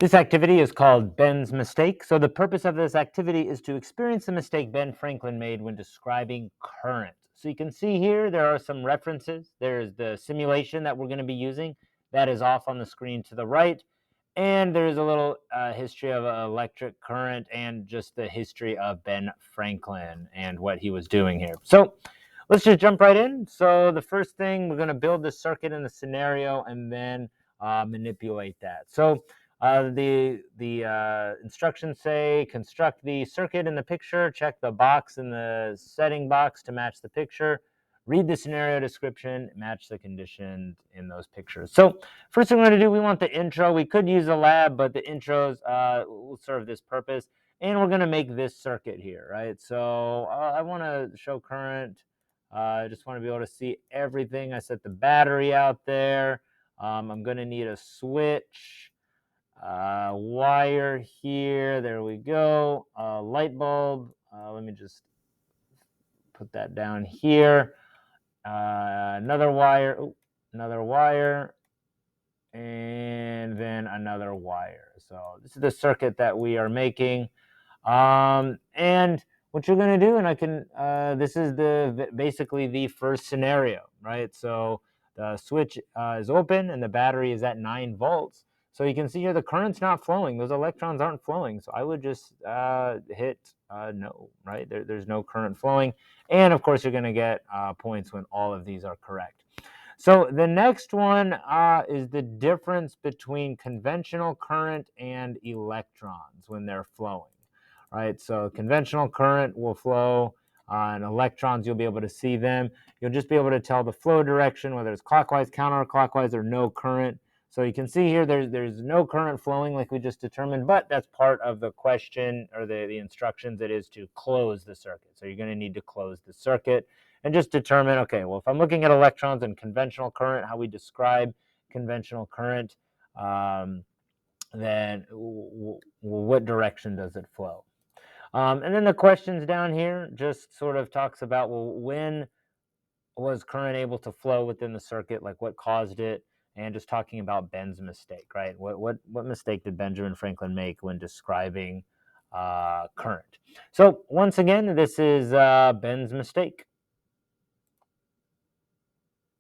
This activity is called Ben's mistake. So the purpose of this activity is to experience the mistake Ben Franklin made when describing current. So you can see here there are some references. There's the simulation that we're going to be using. That is off on the screen to the right. And there's a little history of electric current and just the history of Ben Franklin and what he was doing here. So let's just jump right in. So the first thing, we're going to build the circuit in the scenario and then manipulate that. So the instructions say construct the circuit in the picture, check the box in the setting box to match the picture, read the scenario description, match the conditions in those pictures. So first thing we're going to do, we want the intro. We could use a lab, but the intros will serve this purpose. And we're going to make this circuit here, right? So I want to show current. I just want to be able to see everything. I set the battery out there. I'm going to need a switch. Wire here, there we go. Light bulb, let me just put that down here. Another wire, and then another wire. So this is the circuit that we are making. And what you're going to do, and I can, this is basically the first scenario, right? So the switch is open and the battery is at 9 volts. So you can see here the current's not flowing. Those electrons aren't flowing. So I would just hit no, right? There's no current flowing. And of course, you're going to get points when all of these are correct. So the next one is the difference between conventional current and electrons when they're flowing, right? So conventional current will flow and electrons, you'll be able to see them. You'll just be able to tell the flow direction, whether it's clockwise, counterclockwise, or no current. So you can see here there's no current flowing like we just determined, but that's part of the question or the instructions. It is to close the circuit. So you're going to need to close the circuit and just determine, okay, well, if I'm looking at electrons and conventional current, how we describe conventional current, then what direction does it flow? And then the questions down here just sort of talks about, well, when was current able to flow within the circuit, like what caused it, and just talking about Ben's mistake, right? What mistake did Benjamin Franklin make when describing current? So once again, this is Ben's mistake.